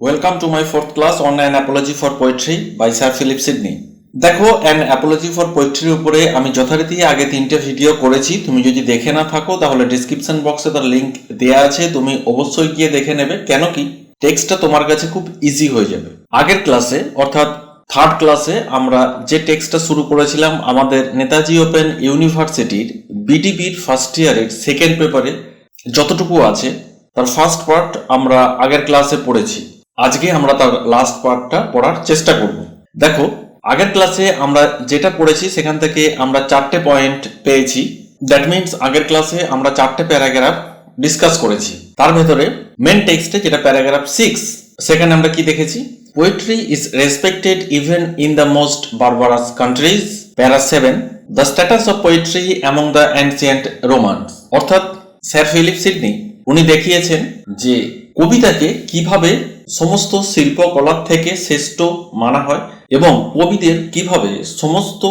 Welcome to my fourth class on an apology for poetry by Sir Philip Sidney. দেখো an apology for poetry উপরে আমি যথারীতি আগে 3টে ভিডিও করেছি। তুমি যদি দেখে না থাকো তাহলে ডেসক্রিপশন বক্সে তার লিংক দেয়া আছে, তুমি অবশ্যই গিয়ে দেখে নেবে। কেন কি টেক্সটটা তোমার কাছে খুব ইজি হয়ে যাবে। আগের ক্লাসে অর্থাৎ থার্ড ক্লাসে আমরা যে টেক্সটটা শুরু করেছিলাম আমাদের নেতাজি ওপেন ইউনিভার্সিটির বিডিবির ফার্স্ট ইয়ারের সেকেন্ড পেপারে যতটুকু আছে তার ফার্স্ট পার্ট আমরা আগের ক্লাসে পড়েছি। আজকে আমরা তার লাস্ট পার্টটা পড়ার চেষ্টা করব। দেখো আগের ক্লাসে আমরা যেটা পড়েছি সেখান থেকে আমরা 4টে পয়েন্ট পেয়েছি। দ্যাট মিনস আগের ক্লাসে আমরা 4টে প্যারাগ্রাফ ডিসকাস করেছি। তার ভেতরে মেন টেক্সটে যেটা প্যারাগ্রাফ 6 সেখানে আমরা কি দেখেছি, poetry is respected even in the most barbarous countries. Para 7 the status of poetry among the ancient Romans. অর্থাৎ স্যার ফিলিপ সিডনি উনি দেখিয়েছেন যে কবিতাকে কিভাবে সমস্ত শিল্পকলার থেকে শ্রেষ্ঠ মানা হয় এবং কবিদের কিভাবে সমস্ত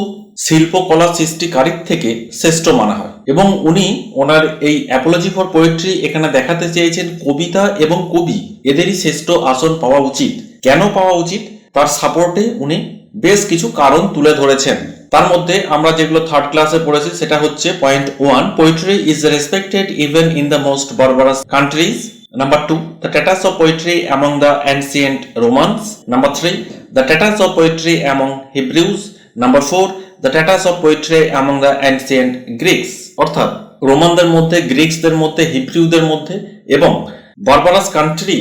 শিল্পকলা সৃষ্টিকারীর থেকে শ্রেষ্ঠ মানা হয়। এবং উনি ওনার এই অ্যাপোলজি ফর পোয়েট্রি এখানে দেখাতে চেয়েছেন কবিতা এবং কবি এদেরই শ্রেষ্ঠ আসন পাওয়া উচিত। কেন পাওয়া উচিত তার সাপোর্টে উনি বেশ কিছু কারণ তুলে ধরেছেন। তার মধ্যে আমরা যেগুলো থার্ড ক্লাসে পড়েছি সেটা হচ্ছে point 1, poetry is respected even in the most barbarous countries. Number 2, the status of poetry among the ancient Romans. Number 3, the status of poetry among Hebrews. Number 4, the status of poetry among the ancient Greeks. অর্থাৎ রোমানদের মধ্যে, গ্রিকসদের মধ্যে, হিব্রিউদের মধ্যে এবং বারবারাস country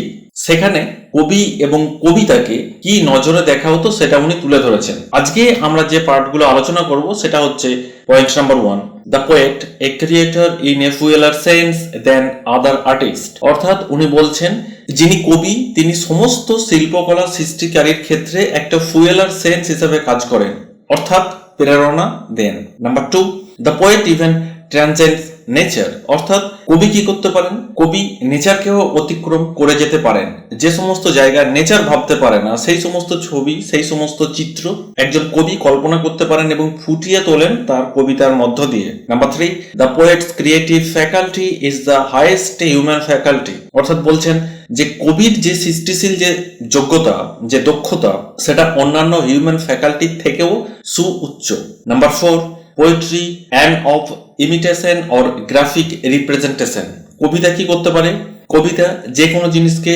সেখানে কবি এবং কবিতাকে কি নজরে দেখা হতো সেটা উনি তুলে ধরেছেন। আজকে আমরা যে পার্টগুলো আলোচনা করব সেটা হচ্ছে point number 1, the poet a creator in a fuller sense than other artist. অর্থাৎ উনি বলছেন যিনি কবি তিনি সমস্ত শিল্পকলা সৃষ্টিকারীর ক্ষেত্রে একটা ফুয়েলার সেন্স হিসেবে কাজ করেন, অর্থাৎ প্রেরণা দেন। Number 2, the poet even transcends nature. অর্থাৎ কবি কি করতে পারেন, কবি নেচারকেও অতিক্রম করে যেতে পারেন। যে সমস্ত জায়গায় নেচার ভাবতে পারে না সেই সমস্ত ছবি, সেই সমস্ত চিত্র একজন কবি কল্পনা করতে পারেন এবং ফুটিয়ে তোলেন তার কবিতার মধ্য দিয়ে। Number 3, the poet's creative faculty is the highest human faculty. অর্থাৎ বলছেন যে কবির যে সৃষ্টিশীল যে যোগ্যতা, যে দক্ষতা সেটা অন্যান্য হিউম্যান ফ্যাকাল্টির থেকেও সুউচ্চ। Number 4, poetry and of imitation or graphic representation. কবিতা কি করতে পারে, কবিতা যে কোনো জিনিসকে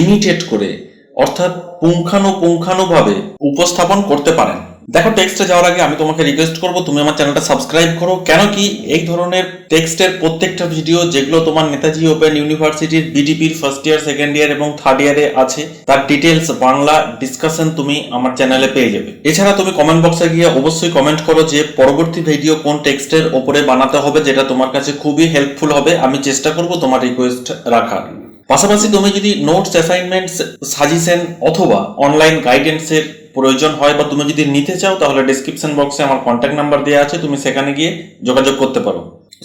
ইমিটেট করে অর্থাৎ পুঙ্খানুপুঙ্খানুভাবে উপস্থাপন করতে পারেন। দেখো টেক্সটে যাওয়ার আগে আমি তোমাকে রিকোয়েস্ট করব তুমি আমার চ্যানেলটা সাবস্ক্রাইব করো। কেন কি এই ধরনের টেক্সটের প্রত্যেকটা ভিডিও যেগুলো তোমার নেতাজি ওপেন ইউনিভার্সিটির বিডিপির ফার্স্ট ইয়ার, সেকেন্ড ইয়ার এবং থার্ড ইয়ারে আছে তার ডিটেলস বাংলা ডিসকাশন তুমি আমার চ্যানেলে পেয়ে যাবে। এছাড়া তুমি কমেন্ট বক্সে গিয়ে অবশ্যই কমেন্ট করো যে পরবর্তী ভিডিও কোন টেক্সটের ওপরে বানাতে হবে, যেটা তোমার কাছে খুবই হেল্পফুল হবে। আমি চেষ্টা করব তোমার রিকোয়েস্ট রাখার। পাশাপাশি তুমি যদি নোটস, অ্যাসাইনমেন্টস, সাজেশন অথবা অনলাইন গাইডেন্সের প্রয়োজন হয় বা তুমি যদি নিতে চাও তাহলে ডেসক্রিপশন বক্সে আমার কন্ট্যাক্ট নাম্বার দেওয়া আছে, তুমি সেখানে গিয়ে যোগাযোগ করতে পারো।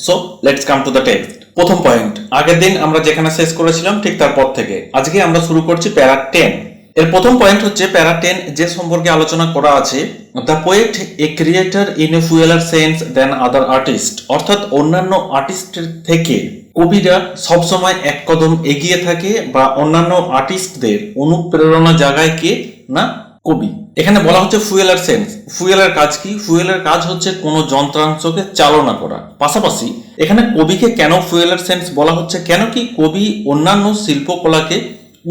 So let's come to the text. প্রথম পয়েন্ট, আগের দিন আমরা যেখানে শেষ করেছিলাম ঠিক তারপর থেকে আজকে আমরা শুরু করছি প্যারা 10। এর প্রথম পয়েন্ট হচ্ছে প্যারা 10 যে সম্পর্কে আলোচনা করা আছে, the poet a creator in a fuller sense than other artist. অর্থাৎ অন্যান্য আর্টিস্টের থেকে কবিরা সবসময় এক কদম এগিয়ে থাকে বা অন্যান্য আর্টিস্টদের অনুপ্রেরণা জাগায় কে না কবি। এখানে বলা হচ্ছে ফুয়েলার সেন্স। ফুয়েলের কাজ কি? ফুয়েলের কাজ হচ্ছে কোনো যন্ত্রাংশকে চালনা করা। পাশাপাশি এখানে কবিকে কেন ফুয়েলার সেন্স বলা হচ্ছে, কেন কি কবি অন্যান্য শিল্পকলাকে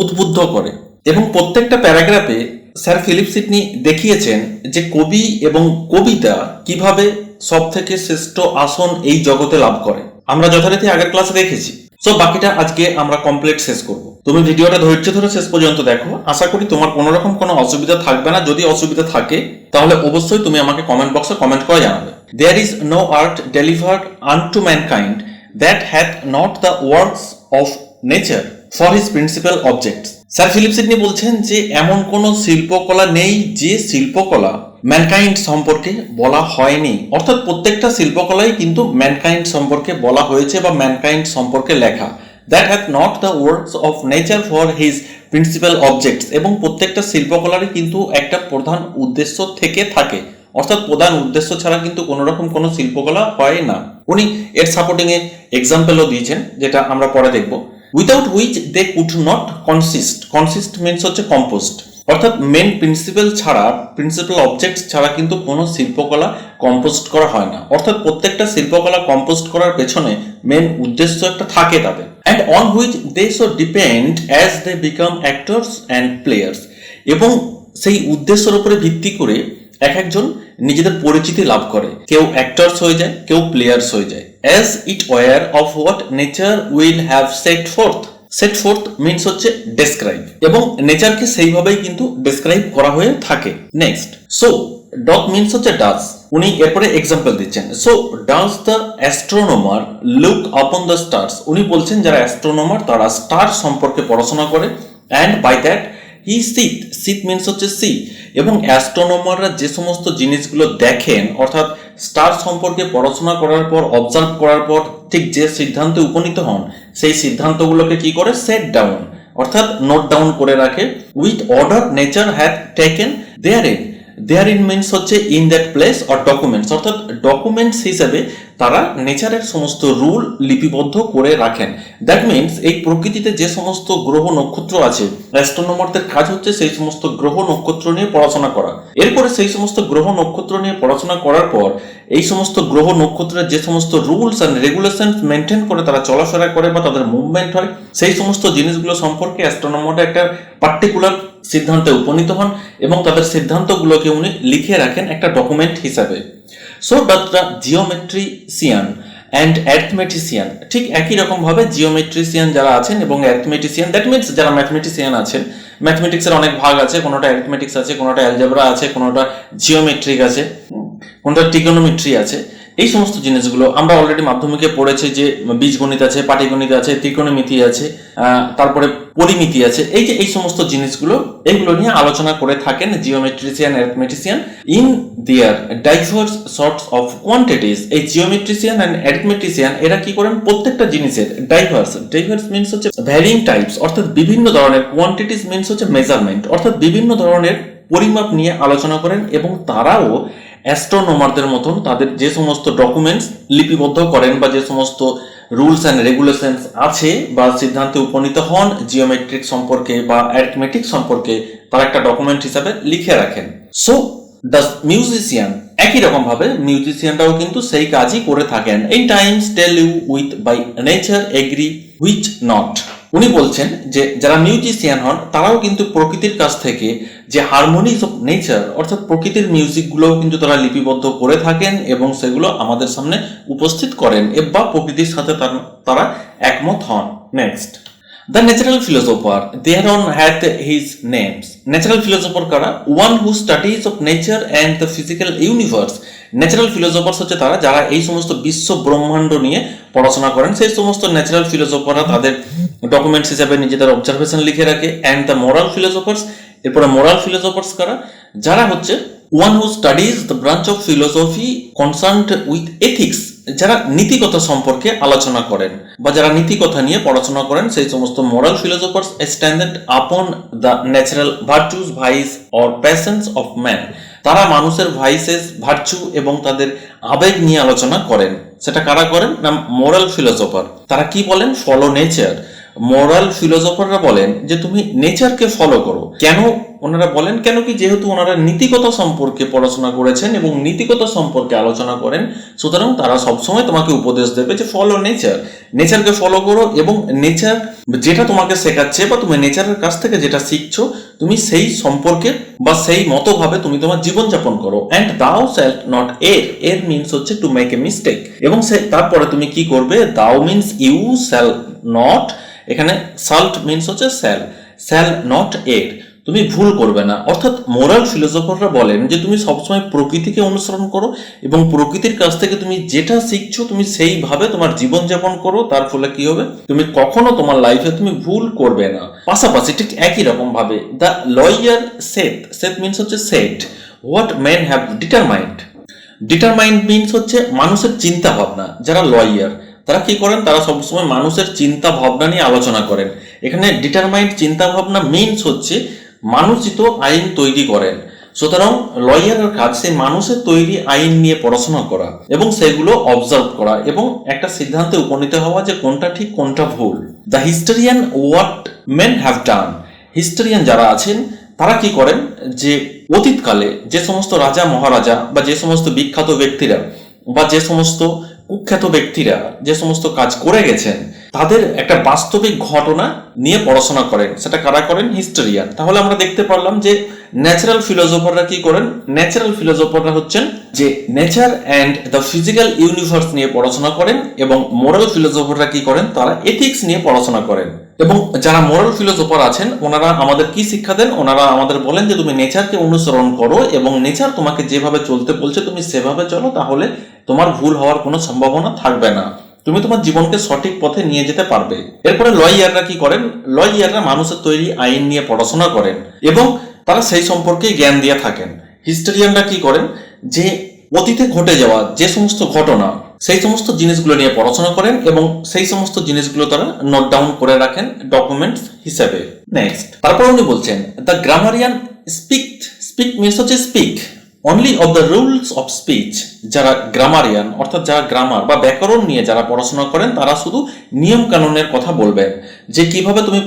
উদ্বুদ্ধ করে। এবং প্রত্যেকটা প্যারাগ্রাফে স্যার ফিলিপ সিডনি দেখিয়েছেন যে কবি এবং কবিতা কিভাবে সব থেকে শ্রেষ্ঠ আসন এই জগতে লাভ করে। আমরা যথারীতি আগের ক্লাসে দেখেছি। সো বাকিটা আজকে আমরা কমপ্লিট শেষ করব। তুমি ভিডিওটা ধৈর্য ধরে শেষ পর্যন্ত দেখো। আশা করি তোমার কোনো রকম কোনো অসুবিধা থাকবে না। যদি অসুবিধা থাকে তাহলে অবশ্যই তুমি আমাকে কমেন্ট বক্সে কমেন্ট করে জানাবে। There is no art delivered unto mankind that hath not the works of nature for his principal objects. Sir Philip Sidney বলছেন যে এমন কোনো শিল্পকলা নেই যে শিল্পকলা ম্যানকাইন্ড সম্পর্কে বলা হয়নি। অর্থাৎ প্রত্যেকটা শিল্পকলাই কিন্তু ম্যানকাইন্ড সম্পর্কে বলা হয়েছে বা ম্যানকাইন্ড সম্পর্কে লেখা। That hath not the works of nature for his principal objects. এবং প্রত্যেকটা শিল্পকলারই কিন্তু একটা প্রধান উদ্দেশ্য থেকে থাকে। অর্থাৎ প্রধান উদ্দেশ্য ছাড়া কিন্তু কোনো রকম কোনো শিল্পকলা হয় না। উনি এর সাপোর্টিং এ এক্সাম্পলও দিয়েছেন যেটা আমরা পরে দেখব। Without which they could not consist means হচ্ছে কম্পোস্ট, অর্থাৎ মেন প্রিন্সিপাল ছাড়া, প্রিন্সিপাল অবজেক্ট ছাড়া কিন্তু কোনো শিল্পকলা কম্পোস্ট করা হয় না। অর্থাৎ প্রত্যেকটা শিল্পকলা কম্পোস্ট করার পেছনে মেন উদ্দেশ্য একটা থাকে তাদের। And on which they so depend as they become actors and players, এবং সেই উদ্দেশ্যের উপরে ভিত্তি করে এক একজন নিজেদের পরিচিতি লাভ করে। কেউ অ্যাক্টরস হয়ে যায়, কেউ প্লেয়ার্স হয়ে যায়। As it were of what nature will have set forth means হচ্ছে ডেসক্রাইব, এবং নেচারকে সেইভাবেই কিন্তু ডেসক্রাইব করা হয়ে থাকে। নেক্সট, সো ডট মিনস হচ্ছে ডাজ। উনি এরপরে এক্সাম্পল দিচ্ছেন। So does the astronomer look upon the stars. উনি বলছেন যারা অ্যাস্ট্রোনমার তারা স্টার সম্পর্কে পড়াশোনা করে। And by that he sit means হচ্ছে সি, এবং অ্যাস্ট্রোনমাররা যে সমস্ত জিনিসগুলো দেখেন, অর্থাৎ স্টার সম্পর্কে পড়াশোনা করার পর, অবজার্ভ করার পর ঠিক যে সিদ্ধান্তে উপনীত হন, সেই সিদ্ধান্তগুলোকে কি করে সেট ডাউন, অর্থাৎ নোট ডাউন করে রাখে। With order nature had taken there in means হচ্ছে in that place or documents, অর্থাৎ ডকুমেন্টস হিসেবে তারা নেচারের সমস্ত রুল লিপিবদ্ধ করে রাখেন। দ্যাট মিনস এই প্রকৃতিতে যে সমস্ত গ্রহ নক্ষত্র আছে, অ্যাস্ট্রোনমারদের কাজ হচ্ছে সেই সমস্ত গ্রহ নক্ষত্র নিয়ে পড়াশোনা করা। এরপরে সেই সমস্ত গ্রহ নক্ষত্র নিয়ে পড়াশোনা করার পর এই সমস্ত গ্রহ নক্ষত্রের যে সমস্ত রুলস অ্যান্ড রেগুলেশন মেনটেন করে তারা চলাফেরা করে বা তাদের মুভমেন্ট হয়, সেই সমস্ত জিনিসগুলো সম্পর্কে অ্যাস্ট্রোনমাররা একটা পার্টিকুলার সিদ্ধান্তে উপনীত হন, এবং তাদের সিদ্ধান্তগুলোকে উনি লিখে রাখেন একটা ডকুমেন্ট হিসাবে। সো ডাজ দ্য জিওমেট্রিশিয়ান অ্যান্ড অ্যারিথমেটিশিয়ান, ঠিক একই রকম ভাবে জিওমেট্রিশিয়ান যারা আছেন এবং অ্যারিথমেটিশিয়ান, দ্যাট মিনস যারা ম্যাথমেটিশিয়ান আছেন, ম্যাথমেটিক্সের অনেক ভাগ আছে, কোনোটা অ্যারিথমেটিক্স আছে, কোনোটা অ্যালজেব্রা আছে, কোনোটা জিওমেট্রিক আছে, কোনোটা ট্রিগোনোমেট্রি আছে। এই সমস্ত জিনিসগুলো আমরা অলরেডি মাধ্যমিকে পড়েছি যে বীজগণিত আছে, পাটিগণিত আছে, ত্রিকোণমিতি আছে, তারপরে পরিমিতি আছে। এই সমস্ত জিনিসগুলো এগুলো নিয়ে আলোচনা করে থাকেন geometrician, arithmetician in their diverse sorts of quantities. এই জিওমেট্রিশিয়ান অ্যান্ড অ্যারিথমেটিশিয়ান এরা কি করেন, প্রত্যেকটা জিনিসের ডাইভার্স মিনস হচ্ছে ভ্যারিং টাইপস, অর্থাৎ বিভিন্ন ধরনের, কোয়ান্টিটিস মিনস হচ্ছে মেজারমেন্ট, অর্থাৎ বিভিন্ন ধরনের পরিমাপ নিয়ে আলোচনা করেন, এবং তারাও অ্যাস্ট্রোনমারদের মতন তাদের যে সমস্ত ডকুমেন্টস লিপিবদ্ধ করেন বা যে সমস্ত রুলস অ্যান্ড রেগুলেশনস আছে বা সিদ্ধান্তে উপনীত হন জিওমেট্রিক সম্পর্কে বা অ্যারিথমেটিক সম্পর্কে, তারা একটা ডকুমেন্ট হিসাবে লিখে রাখেন। সো ডাজ মিউজিশিয়ান, একই রকম ভাবে মিউজিশিয়ানরাও কিন্তু সেই কাজই করে থাকেন। In times tell you with by nature agree which not. উনি বলছেন যে যারা মিউজিশিয়ান হন তারাও কিন্তু প্রকৃতির কাছ থেকে যে হারমোনিজ অফ নেচার, অর্থাৎ প্রকৃতির মিউজিকগুলোও কিন্তু তারা লিপিবদ্ধ করে থাকেন এবং সেগুলো আমাদের সামনে উপস্থিত করেন বা প্রকৃতির সাথে তারা একমত হন। Next, the natural philosopher thereon had his names. Natural philosopher কারা? One who studies of nature and the physical universe. Natural philosophers হচ্ছে তারা যারা এই সমস্ত বিশ্ব ব্রহ্মাণ্ড নিয়ে পড়াশোনা করেন। সেই সমস্ত ন্যাচারাল ফিলোসোফাররা তাদের ডকুমেন্টস হিসাবে নিজেদের অবজারভেশন লিখে রাখে। অ্যান্ড দ্য মোরাল ফিলোসোফার্স, এরপরে মোরাল ফিলোসোফার্স কারা? যারা হচ্ছে one who studies the branch of philosophy concerned with ethics, যারা নীতিকথা সম্পর্কে আলোচনা করেন বা যারা নীতিকথা নিয়ে পড়াশোনা করেন, সেই সমস্ত moral philosophers stand upon the natural virtues, vices or passions of man. তারা মানুষের ভাইসেস, ভার্চু এবং তাদের আবেগ নিয়ে আলোচনা করেন। সেটা কারা করেন না? Moral philosopher. তারা কি বলেন? Follow nature. মোরাল ফিলোসোফাররা বলেন যে তুমি নেচারকে ফলো করো। কেন ওনারা বলেন? কেন কি যেহেতু ওনারা নীতিকথা সম্পর্কে পড়াশোনা করেছেন এবং নীতিকথা সম্পর্কে আলোচনা করেন, সুতরাং তারা সবসময় তোমাকে উপদেশ দেবে যে ফলো নেচার, নেচারকে ফলো করো, এবং নেচার যেটা তোমাকে শেখাচ্ছে বা তুমি নেচারের কাছ থেকে যেটা শিখছো তুমি সেই সম্পর্কে বা সেই মতোভাবে তুমি তোমার জীবনযাপন করো। অ্যান্ড দাও শ্যাল্ট নট এর মিনস হচ্ছে টু মেক এ মিস্টেক, এবং তারপরে তুমি কি করবে? দাও মিনস ইউ, শ্যাল নট, এখানে সাল্ট মিনস হচ্ছে শ্যাল নট এর, তুমি ভুল করবে না। অর্থাৎ মোরাল ফিলোসোফাররা বলেন যে তুমি সবসময় প্রকৃতিকে অনুসরণ করো এবং প্রকৃতির কাছ থেকে তুমি যেটা শিখছো তুমি সেইভাবে তোমার জীবনযাপন করো। তার ফলে কি হবে? তুমি কখনো তোমার লাইফে তুমি ভুল করবে না। পাশাপাশি ঠিক একই রকম ভাবে দ্য লয়ার সেট মিনস হচ্ছে said what men have determined means হচ্ছে মানুষের চিন্তা ভাবনা। যারা লয়ার তারা কি করেন? তারা সবসময় মানুষের চিন্তা ভাবনা নিয়ে আলোচনা করেন। এখানে ডিটারমাইন্ড চিন্তা ভাবনা মিনস হচ্ছে মানুষই তো আইন তৈরি করেন। সুতরাং লয়ারের কাজ সেই মানুষের তৈরি আইন নিয়ে পড়াশোনা করা এবং সেগুলো অবজার্ভ করা এবং একটা সিদ্ধান্তে উপনীত হওয়া যে কোনটা ঠিক কোনটা ভুল। The historian what men have done, historian যারা আছেন তারা কি করেন যে অতীতকালে যে সমস্ত রাজা মহারাজা বা যে সমস্ত বিখ্যাত ব্যক্তিরা বা যে সমস্ত কুখ্যাত ব্যক্তিরা যে সমস্ত কাজ করে গেছেন তাদের একটা বাস্তবিক ঘটনা নিয়ে পড়াশোনা করেন। সেটা কারা করেন? হিস্টোরিয়ান। তাহলে আমরা দেখতে পারলাম যে ন্যাচারাল ফিলোসোফাররা কি করেন? ন্যাচারাল ফিলোসোফাররা হচ্ছেন যে nature and the physical universe নিয়ে পড়াশোনা করেন এবং মোরাল ফিলোসোফাররা কি করেন? তারা এথিক্স নিয়ে পড়াশোনা করেন। এবং যারা মোরাল ফিলোসোফার আছেন ওনারা আমাদের কি শিক্ষা দেন? ওনারা আমাদের বলেন যে তুমি নেচারকে অনুসরণ করো এবং নেচার তোমাকে যেভাবে চলতে বলছে তুমি সেভাবে চলো, তাহলে তোমার ভুল হওয়ার কোনো সম্ভাবনা থাকবে না, তুমি তোমার জীবনকে সঠিক পথে নিয়ে যেতে পারবে। এরপরে লয়াররা কি করেন? লয়াররা মানুষের তৈরি আইন নিয়ে পড়াশোনা করেন এবং তারা সেই সম্পর্কে জ্ঞান দিয়ে থাকেন। হিস্টোরিয়ানরা কি করেন? যে অতীতে ঘটে যাওয়া যে সমস্ত ঘটনা সেই সমস্ত জিনিসগুলো নিয়ে পড়াশোনা করেন এবং সেই সমস্ত জিনিসগুলো তারা নোট ডাউন করে রাখেন ডকুমেন্টস হিসেবে। নেক্সট, তারপর উনি বলছেন দ্য গ্রামারিয়ান স্পিক মিনস হচ্ছে speak only of the rules of speech. যারা গ্রামারিয়ান অর্থাৎ যারা গ্রামার বা ব্যাকরণ নিয়ে যারা পড়াশোনা করেন তারা শুধু নিয়ম কানুনের কথা বলবেন, যে কিভাবে তুমি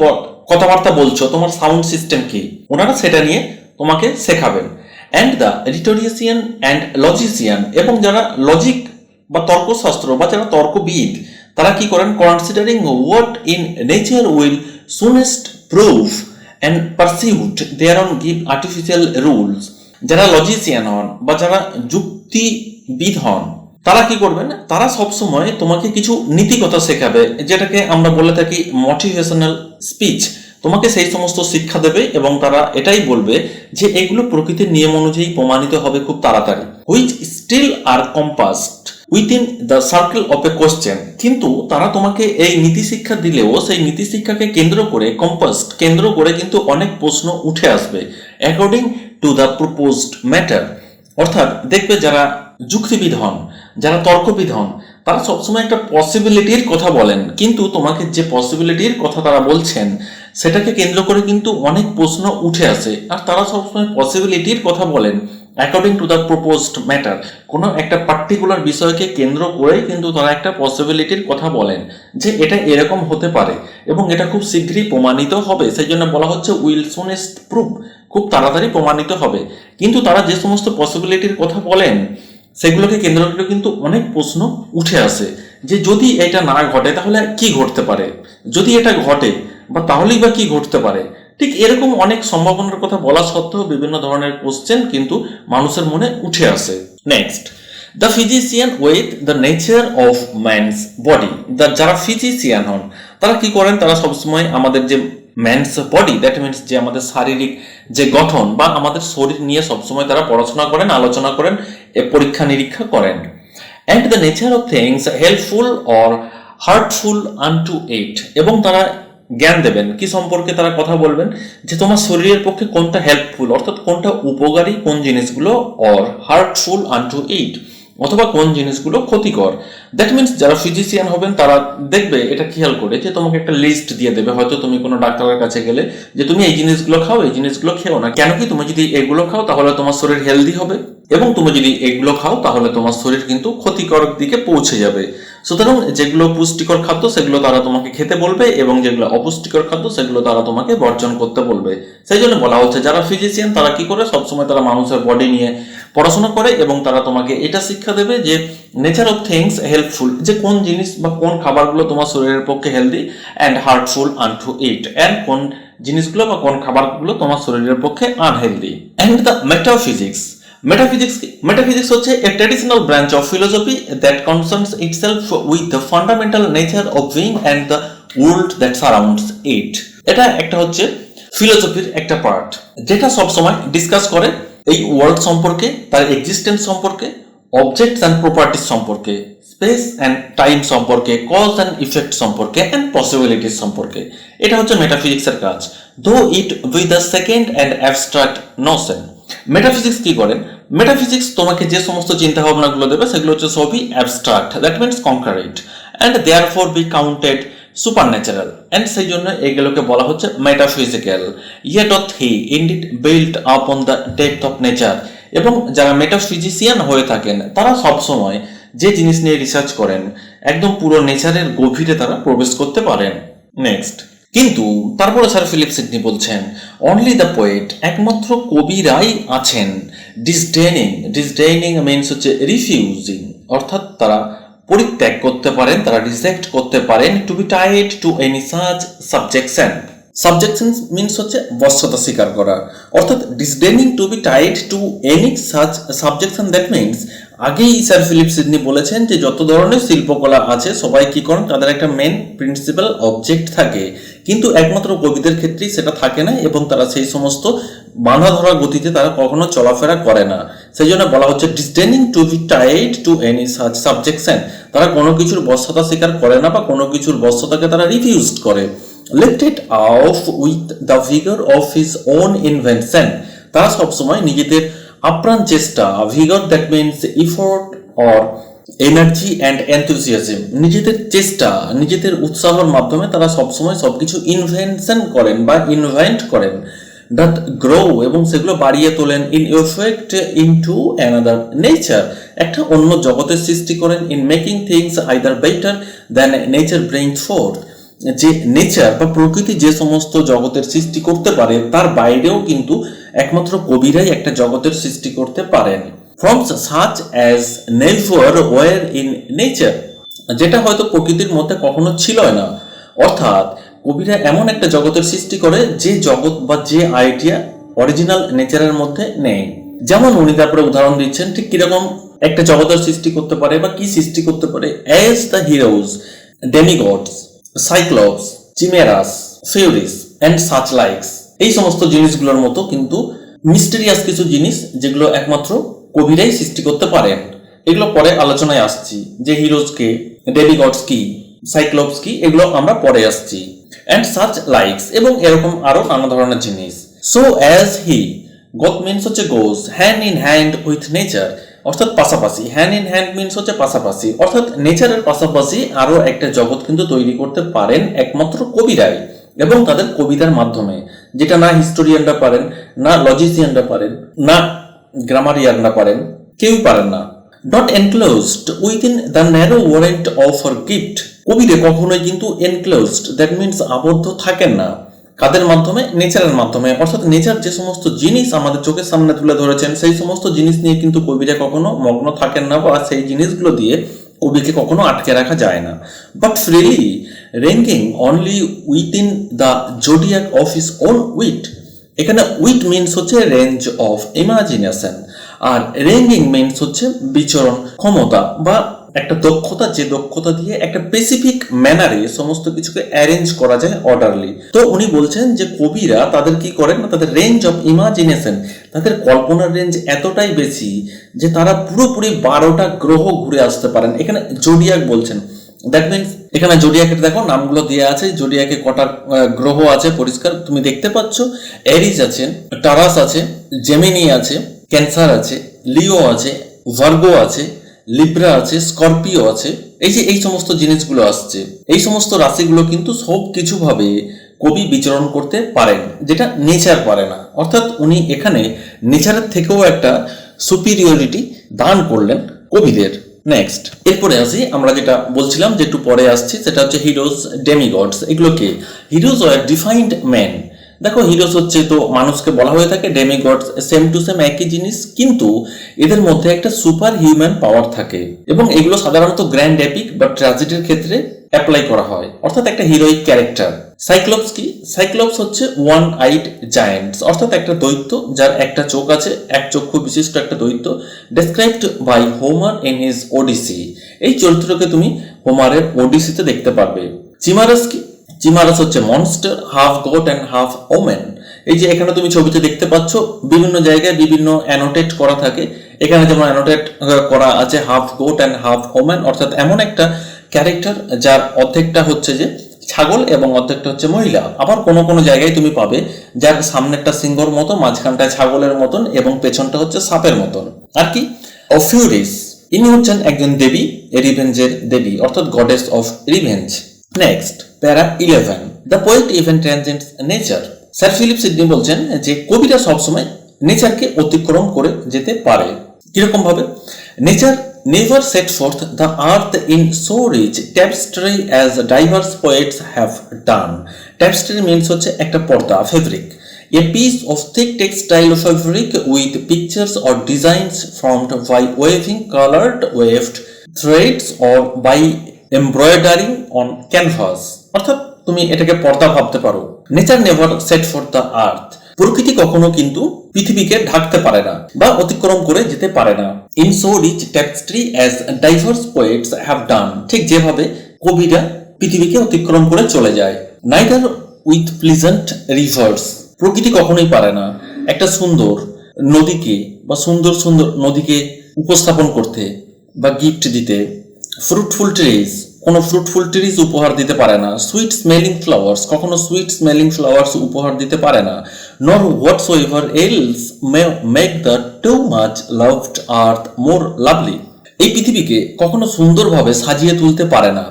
কথাবার্তা বলছো, তোমার সাউন্ড সিস্টেম কি, ওনারা সেটা নিয়ে তোমাকে শেখাবেন। অ্যান্ড দ্য রিটোরিয়াসিয়ান অ্যান্ড লজিসিয়ান, এবং যারা লজিক বা তর্কশাস্ত্র বা যারা তর্কবিদ তারা কি করেন? Considering what in nature will soonest prove and pursuit there on give artificial rules. যারা লজিসিয়ান হন বা যারা যুক্তিবিদ হন তারা কি করবেন? তারা সবসময় তোমাকে কিছু নীতিকথা শেখাবে, যেটাকে আমরা বলে থাকি মোটিভেশনাল স্পিচ। তোমাকে সেই সমস্ত শিক্ষা দেবে এবং তারা এটাই বলবে যে এগুলো প্রকৃতির নিয়ম অনুযায়ী প্রমাণিত হবে খুব তাড়াতাড়ি, which still are compassed within the circle of a question. কিন্তু তারা তোমাকে এই নীতি শিক্ষা দিলেও সেই নীতি শিক্ষাকে কেন্দ্র করে কম্পাসড কেন্দ্র করে কিন্তু অনেক প্রশ্ন উঠে আসবে according to the proposed matter. অর্থাৎ দেখবে যারা যুক্তিবিদ হন, যারা তর্কবিদ হন, তারা সবসময় একটা পসিবিলিটির কথা বলেন, কিন্তু তোমাকে যে পসিবিলিটির কথা তারা বলছেন সেটাকে কেন্দ্র করে কিন্তু অনেক প্রশ্ন উঠে আসে। আর তারা সবসময় পসিবিলিটির কথা বলেন according to the proposed matter, কোনো একটা পার্টিকুলার বিষয়কে কেন্দ্র করেই কিন্তু তারা একটা পসিবিলিটির কথা বলেন যে এটা এরকম হতে পারে এবং এটা খুব শীঘ্রই প্রমাণিত হবে। সেই জন্য বলা হচ্ছে উইল সুনেস্ট প্রুভ, খুব তাড়াতাড়ি প্রমাণিত হবে। কিন্তু তারা যে সমস্ত পসিবিলিটির কথা বলেন সেগুলোকে কেন্দ্র করে কিন্তু অনেক প্রশ্ন উঠে আসে যে যদি এটা না ঘটে তাহলে কি ঘটতে পারে, যদি এটা ঘটে বা তাহলেই বা কি ঘটতে পারে। ঠিক এরকম অনেক সম্ভাবনার কথা বলা সত্ত্বেও বিভিন্ন ধরনের কোশ্চেন কিন্তু মানুষের মনে উঠে আসে। Next, the physician with the nature of man's body. যারা ফিজিশিয়ান হন তারা কি করেন? তারা সবসময় আমাদের যে ম্যানস বডি, দ্যাট মিনস যে আমাদের শারীরিক যে গঠন বা আমাদের শরীর নিয়ে সবসময় তারা পড়াশোনা করেন, আলোচনা করেন, পরীক্ষা নিরীক্ষা করেন। And the nature of things helpful or hurtful unto it, এবং তারা জ্ঞান দেবেন কি সম্পর্কে? তারা কথা বলবেন যে তোমার শরীরের পক্ষে কোনটা হেল্পফুল অর্থাৎ কোনটা উপকারী, কোন জিনিসগুলো, অর হার্টফুল আনটু ইট অথবা কোন জিনিসগুলো ক্ষতিকর। দ্যাট মিনস যারা ফিজিশিয়ান হবেন তারা দেখবে এটা খেয়াল করে যে তোমাকে একটা লিস্ট দিয়ে দেবে, হয়তো তুমি কোনো ডাক্তারের কাছে গেলে যে তুমি এই জিনিসগুলো খাও, এই জিনিসগুলো খেও না। কেন কি? তুমি যদি এগুলো খাও তাহলে তোমার শরীর হেলদি হবে এবং তুমি যদি এগুলো খাও তাহলে তোমার শরীর কিন্তু ক্ষতিকর দিকে পৌঁছে যাবে। সুতরাং যেগুলো পুষ্টিকর খাদ্য সেগুলো তারা তোমাকে খেতে বলবে এবং যেগুলো অপুষ্টিকর খাদ্য সেগুলো তারা তোমাকে বর্জন করতে বলবে। সেই জন্য বলা হচ্ছে যারা ফিজিশিয়ান তারা কি করে? সবসময় তারা মানুষের বডি নিয়ে পড়াশোনা করে এবং তারা তোমাকে এটা শিক্ষা দেবে যে নেচার অফ থিংস হেল্পফুল, যে কোন জিনিস বা কোন খাবারগুলো তোমার শরীরের পক্ষে healthy, and heartful unto it, and কোন জিনিসগুলো বা কোন খাবারগুলো তোমার শরীরের পক্ষে unhealthy. And the metaphysics. Metaphysics হচ্ছে a traditional branch of philosophy that concerns itself with the fundamental nature of being and the world that surrounds it. এটা একটা হচ্ছে ফিলোসফির একটা পার্ট যেটা সবসময় ডিসকাস করে এই ওয়ার্ল্ড সম্পর্কে, তার এক্সিস্টেন্স সম্পর্কে, অবজেক্টস অ্যান্ড প্রপার্টিস সম্পর্কে, স্পেস অ্যান্ড টাইম সম্পর্কে, কজ অ্যান্ড ইফেক্ট সম্পর্কে, অ্যান্ড পসিবিলিটিস সম্পর্কে। এটা হচ্ছে মেটাফিজিক্সের কাজ, দো it with the second and abstract Notion. Metaphysics কি করেন? মেটাফিজিক্স তোমাকে যে সমস্ত চিন্তা ভাবনাগুলো দেবে সেগুলো হচ্ছে সবই abstract, that means concrete, and therefore be counted supernatural, and সেই জন্য এগুলোকে বলা হচ্ছে metaphysical. Yet of he indeed built up on the depth of nature. এবং যারা মেটাফিজিশিয়ান হয়ে থাকেন তারা সবসময় যে জিনিস নিয়ে রিসার্চ করেন একদম পুরো নেচারের গভীরে তারা প্রবেশ করতে পারেন। নেক্সট, কিন্তু তারপরে স্যার ফিলিপ সিডনি বলছেন অনলি দ্য পোয়েট, একমাত্র কবিরাই আছেন ডিসডেইনিং মিনস হচ্ছে রিফিউজিং, অর্থাৎ তারা পরিত্যাগ করতে পারেন, তারা রিজেক্ট করতে পারেন to be tied to any such subjection. Subjection means হচ্ছে বশ্যতা স্বীকার করা, অর্থাৎ disdaining to be tied to any such subjection. That means আগেই স্যার ফিলিপ সিডনি বলেছেন যে যত ধরনের শিল্পকলা আছে সবাই কি করেন, তাদের একটা মেন প্রিন্সিপাল অবজেক্ট থাকে, কিন্তু একমাত্র কবিদের ক্ষেত্রেই সেটা থাকে না এবং তারা সেই সমস্ত বাঁধা ধরা গতিতে তারা কখনো চলাফেরা করে না। সেই জন্য বলা হচ্ছে disdaining to be tied to any such subjection, তারা কোনো কিছুর বশ্যতা স্বীকার করে না বা কোনো কিছুর বশ্যতাকে তারা রিফিউজড করে। Lift it off with the vigor of his own invention, তারা সবসময় নিজেদের আপ্রাণ চেষ্টা, vigor that means effort or energy and enthusiasm, নিজেদের চেষ্টা নিজেদের উৎসাহের মাধ্যমে তারা সবসময় সবকিছু ইনভেনশন করেন বা ইনভেন্ট করেন, that grow এবং সেগুলো বাড়িয়ে তোলেন, in effect into another nature, একটা অন্য জগতের সৃষ্টি করেন, in making things either better than nature brings forth, যে নেচার বা প্রকৃতি যে সমস্ত জগতের সৃষ্টি করতে পারে তার বাইরেও কিন্তু একমাত্র কবিরাই একটা জগতের সৃষ্টি করতে পারেন। From such as never were in nature, যেটা হয়তো প্রকৃতির মধ্যে কখনো ছিল না, অর্থাৎ কবিরা এমন একটা জগতের সৃষ্টি করে যে জগৎ বা যে আইডিয়া অরিজিনাল নেচারের মধ্যে নেই। যেমন উনি তারপরে উদাহরণ দিচ্ছেন ঠিক কিরকম একটা জগতের সৃষ্টি করতে পারে বা কি সৃষ্টি করতে পারে। As the heroes, demigods, cyclops, chimeras, furies and such likes, এই সমস্ত জিনিসগুলোর মতো কিন্তু মিস্টেরিয়াস কিছু জিনিস যেগুলো একমাত্র কবিরাই সৃষ্টি করতে পারেন। এগুলো পরে আলোচনায় আসছি, যে হিরোজ কে, ডেমিগডস কি, সাইক্লপস কি, এগুলো আমরা পরে আসছি। অ্যান্ড সাচ লাইকস, এবং এরকম আরো নানা ধরনের জিনিস। So as he, got means হচ্ছে goes hand in hand with nature, অর্থাৎ পাশাপাশি, হ্যান্ড ইন হ্যান্ড মিনস হচ্ছে পাশাপাশি, অর্থাৎ নেচারের পাশাপাশি আরো একটা জগৎ কিন্তু তৈরি করতে পারেন একমাত্র কবিরাই এবং তাদের কবিতার মাধ্যমে, যেটা না হিস্টোরিয়ানরা পারেন, না লজিসিয়ানরা পারেন, না গ্রামারিয়ানরা পারেন, কেউ পারেন না। Not enclosed within the narrow warrant of her gift, কবিরে কখনোই কিন্তু এনক্লোজড দ্যাট মিনস আবদ্ধ থাকেন না। কাদের মাধ্যমে? নেচারের মাধ্যমে, অর্থাৎ নেচার যে সমস্ত জিনিস আমাদের চোখের সামনে তুলে ধরেছেন সেই সমস্ত জিনিস নিয়ে কিন্তু কবিরা কখনো মগ্ন থাকেন না বা সেই জিনিসগুলো দিয়ে কবিকে কখনো আটকে রাখা যায় না। But freely ranging only within the zodiac of his own wit, এখানে উইট মিনস হচ্ছে রেঞ্জ অফ ইমাজিনেশন, আর রেঙ্গিং মিনস হচ্ছে বিচরণ ক্ষমতা বা একটা দক্ষতা, যে দক্ষতা দিয়ে একটা স্পেসিফিক ম্যানারে সমস্ত কিছুকে অ্যারেঞ্জ করা যায় অর্ডারলি। তো উনি বলছেন যে কবিরা তাদের কি করেন না, তাদের রেঞ্জ অফ ইমাজিনেশন, তাদের কল্পনার রেঞ্জ এতটাই বেশি যে তারা পুরোপুরি 12টা গ্রহ ঘুরে আসতে পারেন। এখানে জোডিয়াক বলছেন, দ্যাট মিনস এখানে জোডিয়াকের দেখো নামগুলো দেওয়া আছে, জোডিয়াকে কটা গ্রহ আছে পরিষ্কার তুমি দেখতে পাচ্ছ। এরিস আছে, টারাস আছে, জেমিনি আছে, ক্যান্সার আছে, লিও আছে, ভার্গো আছে, লিব্রা আছে, স্করপিও আছে। এই যে এই সমস্ত জিনিসগুলো আসছে, এই সমস্ত রাশিগুলো কিন্তু সব কিছু ভাবে কবি বিচরণ করতে পারেন, যেটা নেচার পারে না। অর্থাৎ উনি এখানে নেচারের থেকেও একটা সুপিরিয়রিটি দান করলেন কবিদের। নেক্সট, এরপরে আসি আমরা যেটা বলছিলাম যে একটু পরে আসছি, সেটা হচ্ছে হিরোজ, ডেমিগডস। এগুলোকে হিরোজ আর ডিফাইন্ড ম্যান। দেখো হিরোজ হচ্ছে তো মানুষকে বলা হয়ে থাকে, ডেমিগডস সেম টু সেম একই জিনিস, কিন্তু এদের মধ্যে একটা সুপার হিউম্যান পাওয়ার থাকে এবং এগুলো সাধারণত গ্র্যান্ড এপিক বা ট্র্যাজেডির ক্ষেত্রে অ্যাপ্লাই করা হয়, অর্থাৎ একটা হিরোইক ক্যারেক্টার। সাইক্লপস কি? সাইক্লপস হচ্ছে ওয়ান আইড জায়ান্টস, অর্থাৎ একটা দৈত্য যার একটা চোখ আছে, এক চক্ষু বিশিষ্ট একটা দৈত্য, described by Homer in his Odyssey. এই চরিত্রকে তুমি হোমারের ওডিসিতে দেখতে পারবে। চিমারাস কি? চিমারাস হচ্ছে monster, half god and half women. এই যে এখানে তুমি ছবিতে দেখতে পাচ্ছ বিভিন্ন জায়গায় বিভিন্ন অ্যানোটেট করা থাকে, এখানে যেমন অ্যানোটেট করা আছে half goat and half women, অর্থাৎ এমন একটা ক্যারেক্টার যার অর্ধেকটা হচ্ছে যে ছাগল এবং অর্ধেকটা হচ্ছে মহিলা। আবার কোনো কোনো জায়গায় তুমি পাবে যার সামনেরটা সিংহর মতো, মাঝখানটায় ছাগলের মতন এবং পেছনটা হচ্ছে সাপের মতন। আর কি? অফিউরিস, ইনি হচ্ছেন একজন দেবী, রিভেঞ্জের দেবী, অর্থাৎ goddess of revenge. Next para 11, the poet even transcends nature. Sir Philip Sidney বলছেন যে কবিরা সবসময় নেচারকে অতিক্রম করে যেতে পারে। কিরকম ভাবে? Nature never set forth the earth in so rich tapestry as diverse poets have done. Tapestry means হচ্ছে একটা পর্দা, fabric, a piece of thick textile fabric with pictures or designs formed by weaving colored weft threads or by embroidering on canvas. অর্থাৎ তুমি এটাকে পর্দা ভাবতে পারো। Nature never set for the earth, প্রকৃতি কখনো কিন্তু পৃথিবীকে ঢাকতে পারে না বা অতিক্রম করে যেতে পারে না। In so rich tapestry as diverse poets have done, ঠিক যেভাবে কবিরা পৃথিবীকে অতিক্রম করে চলে যায়। নাইদার উইথ প্লিজেন্ট রিভার্স, প্রকৃতি কখনোই পারে না একটা সুন্দর নদীকে বা সুন্দর সুন্দর নদীকে উপস্থাপন করতে বা গিফট দিতে। ফ্রুটফুল ট্রিজ, কোনো ফ্রুটফুল ট্রিজ উপহার দিতে পারে না। সুইট স্মেলিং ফ্লাওয়ার্স, কখনো সুইট স্মেলিং ফ্লাওয়ার্স উপহার দিতে পারে না। Nor whatsoever else may make the too much loved earth more lovely, এই পৃথিবীকে কখনো সুন্দরভাবে সাজিয়ে তুলতে পারে না,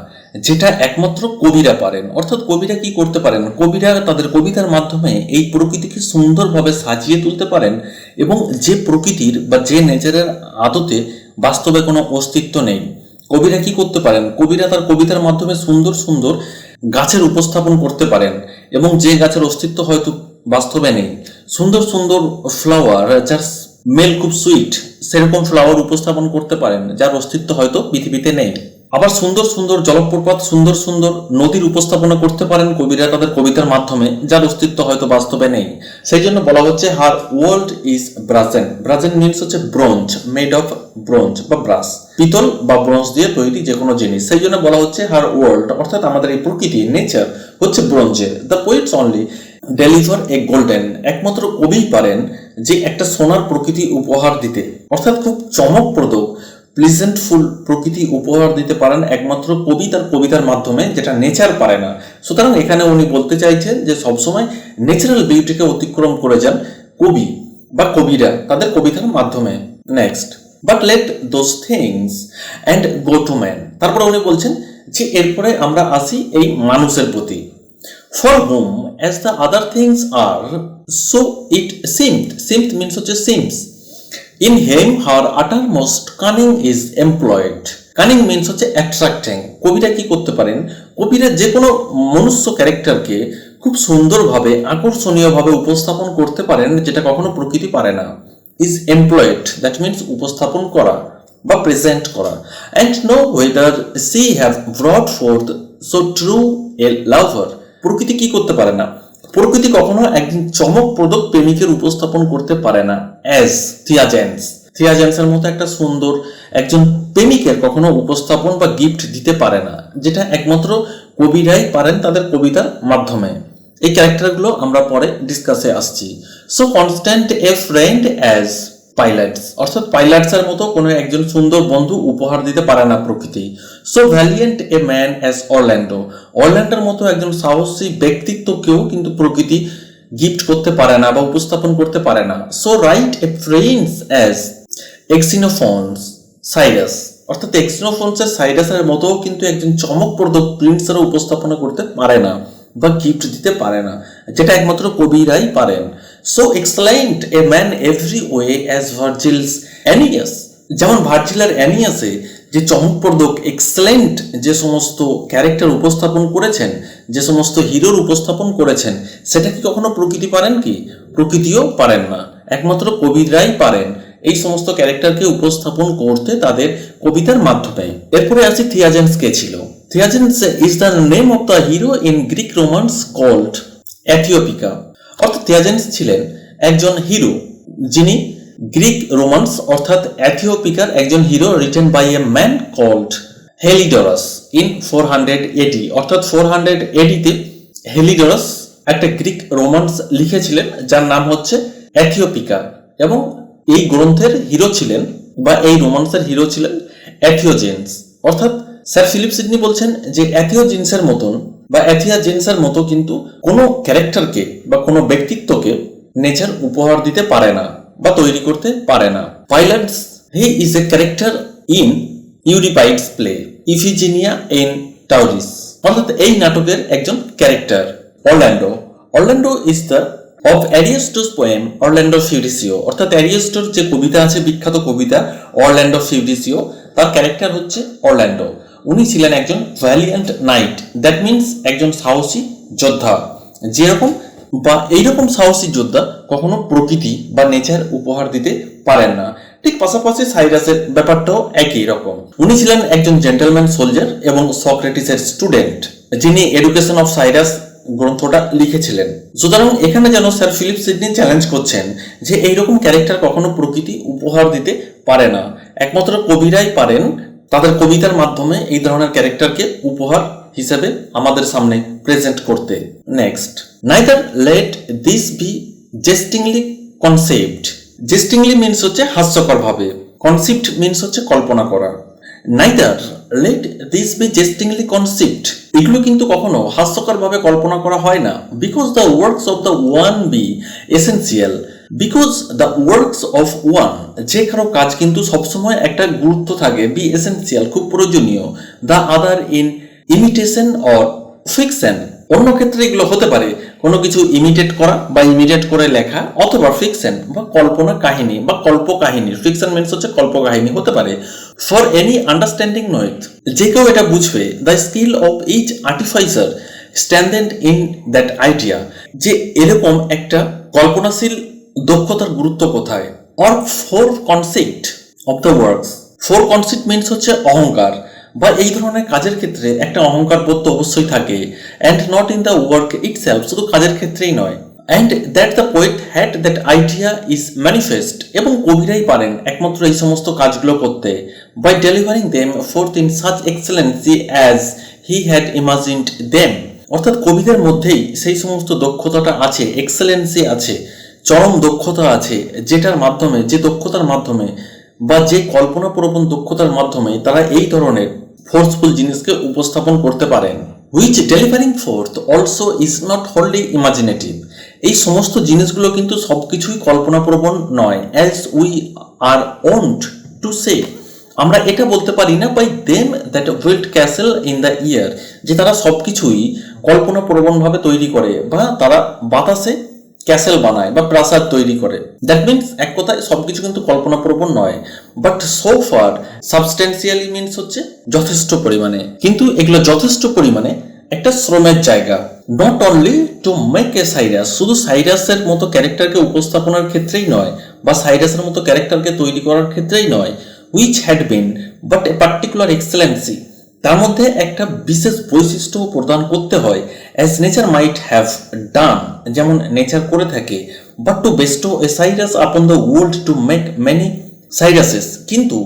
যেটা একমাত্র কবিরা পারেন। অর্থাৎ কবিরা কি করতে পারেন? কবিরা তাদের কবিতার মাধ্যমে এই প্রকৃতিকে সুন্দরভাবে সাজিয়ে তুলতে পারেন, এবং যে প্রকৃতির বা যে নেচারের আদতে বাস্তবে কোনো অস্তিত্ব নেই। কবিরা কি করতে পারেন? কবিরা তার কবিতার মাধ্যমে সুন্দর সুন্দর গাছের উপস্থাপন করতে পারেন, এবং যে গাছের অস্তিত্ব হয়তো বাস্তবে নেই। সুন্দর সুন্দর ফ্লাওয়ার যার স্মেল খুব সুইট, সেরকম ফ্লাওয়ার উপস্থাপন করতে পারেন যার অস্তিত্ব হয়তো পৃথিবীতে নেই। আবার সুন্দর সুন্দর জলপ্রপাত, সুন্দর সুন্দর নদীর উপস্থাপনা করতে পারেন কবিরা তাদের কবিতার মাধ্যমে, যার অস্তিত্ব হয়তো বাস্তবে নেই। সেই জন্য বলা হচ্ছে হার ওয়ার্ল্ড ইজ ব্রাজেন। ব্রাজেন মিনস হচ্ছে ব্রোঞ্জ, মেড অফ ব্রোঞ্জ বা ব্রাস, পিতল বা ব্রোঞ্জ দিয়ে তৈরি যে কোনো জিনিস। সেই জন্য বলা হচ্ছে হার ওয়ার্ল্ড, অর্থাৎ আমাদের এই প্রকৃতি, নেচার হচ্ছে ব্রোঞ্জের। The poets only deliver a golden, একমাত্র কবিই পারেন যে একটা সোনার প্রকৃতি উপহার দিতে, অর্থাৎ খুব চমকপ্রদ প্লিজেন্টফুল প্রকৃতি উপহার দিতে পারেন একমাত্র কবি তার কবিতার মাধ্যমে, যেটা নেচার পারে না। সুতরাং এখানে উনি বলতে চাইছেন যে সবসময় ন্যাচারাল বিউটিকে অতিক্রম করে যান কবি বা কবিরা তাদের কবিতার মাধ্যমে। Next, but let those things and go to man. তারপরে উনি বলছেন যে এরপরে আমরা আসি এই মানুষের প্রতি। For whom as the other things are so it seemed means হচ্ছে seems. In him her uttermost cunning is employed. Cunning means হচ্ছে attracting. কবিরা কি করতে পারেন? কবিরা যে কোনো মনুষ্য ক্যারেক্টারকে খুব সুন্দরভাবে আকর্ষণীয়ভাবে উপস্থাপন করতে পারেন, যেটা কখনো প্রকৃতি পারে না। Is employed, that means উপস্থাপন করা বা প্রেজেন্ট করা। And know whether she have brought forth so true a lover. প্রকৃতি কি করতে পারে না? প্রকৃতি কখনো একদিন চমকপ্রদ প্রেমিকের উপস্থাপন করতে পারে না। অ্যাজ থিয়াজেন্সের মতো একটা সুন্দর একজন প্রেমিকের কখনো উপস্থাপন বা গিফট দিতে পারে না, যেটা একমাত্র কবিরাই পারেন তাদের কবিতার মাধ্যমে। এই ক্যারেক্টারগুলো আমরা পরে ডিসকাসে আসছি। So constant a friend as pilots, অর্থাৎ পাইলটসের মতো কোনো একজন সুন্দর বন্ধু উপহার দিতে পারে না প্রকৃতি। So valiant a man as অরল্যান্ডোর মতো একজন সাহসী ব্যক্তিত্বকেও কিন্তু প্রকৃতি গিফট করতে পারে না বা উপস্থাপন করতে পারে না। So right a prince as Xenophon's Cyrus, অর্থাৎ এক্সিনোফন্সের সাইরাসের মতো কিন্তু একজন চমকপ্রদ প্রিন্সেরও উপস্থাপনা করতে পারে না বা গিফট দিতে পারে না, যেটা একমাত্র কবিরাই পারেন। So excellent a man every way as Virgil's Aeneas, যেমন ভার্জিল আর অ্যানিয়াসে যে চমকপ্রদ এক্সেলেন্ট যে সমস্ত ক্যারেক্টার উপস্থাপন করেছেন, যে সমস্ত হিরোর উপস্থাপন করেছেন, সেটা কি কখনো প্রকৃতি পারেন? কি প্রকৃতিও পারেন না, একমাত্র কবিরাই পারেন এই সমস্ত ক্যারেক্টারকে উপস্থাপন করতে তাদের কবিতার মাধ্যমে। এরপরে আসি থিয়াজেন্স কে ছিল। Theagenes is the name of the hero in Greek romance called Aethiopica. অর্থাৎ থিয়াজেন্স ছিলেন একজন হিরো যিনি গ্রিক রোমান্স অর্থাৎ অ্যাথিওপিকার একজন hero, written by a man called Heliodorus in 400 AD। অর্থাৎ 400 AD তে হেলিডরাস একটা গ্রিক রোমান্স লিখেছিলেন যার নাম হচ্ছে অ্যাথিওপিকা, এবং এই গ্রন্থের হিরো ছিলেন বা এই রোমান্সের হিরো ছিলেন অ্যাথিওজেন্স। অর্থাৎ স্যার ফিলিপ সিডনি বলছেন যে অ্যাথিওজেন্সের মতন বা অ্যাথিয়াজেন্সের মতো কিন্তু কোনো ক্যারেক্টারকে বা কোনো ব্যক্তিত্বকে নেচার উপহার দিতে পারে না বা তৈরি করতে পারে না। Pylades he is a character in Euripides play Iphigenia in Tauris. অর্থাৎ এই নাটকের একজন character Orlando. Orlando is the of Ariosto's poem Orlando Furioso, অর্থাৎ অ্যারিস্টোর যে কবিতা আছে, বিখ্যাত কবিতা অরল্যান্ডো ফিউরিসিও, তার ক্যারেক্টার হচ্ছে অরল্যান্ডো। উনি ছিলেন একজন ভ্যালিয়েন্ট নাইট, দ্যাট মিনস একজন সাহসী যোদ্ধা, যেরকম বা এইরকম সাহসী যোদ্ধা কখনো প্রকৃতি বা নেচার উপহার দিতে পারেন না। ঠিক পাশাপাশি সাইরাসের ব্যাপারটাও একই রকম। উনি ছিলেন একজন জেন্টলম্যান সোলজার এবং সক্রেটিসের স্টুডেন্ট, যিনি এডুকেশন অফ সাইরাস গ্রন্থটা লিখেছিলেন। সুতরাং এখানে যেন স্যার ফিলিপ সিডনি চ্যালেঞ্জ করছেন যে এইরকম ক্যারেক্টার কখনো প্রকৃতি উপহার দিতে পারে না, একমাত্র কবিরাই পারেন তাদের কবিতার মাধ্যমে এই ধরনের ক্যারেক্টারকে উপহার হিসেবে আমাদের সামনে প্রেজেন্ট করতে। Next, neither let this be jestingly concept. Jestingly means হচ্ছে হাস্যকর ভাবে, কনসেপ্ট মিনস হচ্ছে কল্পনা করা। Neither let this be jestingly concept, এগুলো কিন্তু কখনো হাস্যকর ভাবে কল্পনা করা হয় না। Because the works of the one be essential, because the works of one, যে কারো কাজ কিন্তু সবসময় একটা গুরুত্ব থাকে, বি এসেন্সিয়াল খুব প্রয়োজনীয়, the other in imitation or fiction, অন্য ক্ষেত্রে এগুলো হতে পারে কোনো কিছু ইমিটেট করা বা ইমিটেট করে লেখা, অথবা ফিকশন বা কল্পনা কাহিনী বা কল্প কাহিনী, ফিকশন মিনস হচ্ছে কল্প কাহিনী হতে পারে। ফর এনি আন্ডারস্ট্যান্ডিং নয়ত, যে কেউ এটা বুঝবে, the skill of each artificer standeth in that idea, যে এরকম একটা কল্পনাশীল দক্ষতার গুরুত্ব কোথায়। Or fore concept of the works, fore concept means হচ্ছে অহংকার, বা এই ধরনের কাজের ক্ষেত্রে একটা অহংকার বোধ তো অবশ্যই থাকে। And not in the work itself, শুধু কাজের ক্ষেত্রেই নয়। And that the poet had that idea is manifest, এবং কবিরাই পারেন একমাত্র এই সমস্ত কাজগুলো করতে। By delivering them forth in such excellency as he had imagined them, অর্থাৎ কবিদের মধ্যেই সেই সমস্ত দক্ষতাটা আছে, এক্সেলেন্সি আছে, চরম দক্ষতা আছে, যেটার মাধ্যমে, যে দক্ষতার মাধ্যমে বা যে কল্পনাপ্রবণ দক্ষতার মাধ্যমে তারা এই ধরনের ফোর্সফুল জিনিসকে উপস্থাপন করতে পারেন। Which delivering forth also is not wholly imaginative, এই সমস্ত জিনিসগুলো কিন্তু সবকিছুই কল্পনাপ্রবণ নয়। As we are wont to say, আমরা এটা বলতে পারি না by them that build castle in the air, যে তারা সবকিছুই কল্পনাপ্রবণভাবে তৈরি করে বা তারা বাতাসে ক্যাসেল বানায় বা প্রাসাদ তৈরি করে। দ্যাট মিনস এক কথায় সবকিছু কিন্তু কল্পনাপ্রবণ নয়। But so far substantially means হচ্ছে যথেষ্ট পরিমাণে, কিন্তু এগুলো যথেষ্ট পরিমাণে একটা শ্রমের জায়গা। Not only to make a Cyrus, শুধু সাইরাসের মতো ক্যারেক্টারকে উপস্থাপনার ক্ষেত্রেই নয় বা সাইরাসের মতো ক্যারেক্টারকে তৈরি করার ক্ষেত্রেই নয়। Which had been but a particular excellency, তার মধ্যে একটা বিশেষ বৈশিষ্ট্য প্রদান করতে হয়। As nature might have done, যেমন নেচার করে থাকে। But to bestow a Cyrus upon the world to make many Cyruses, কিন্তু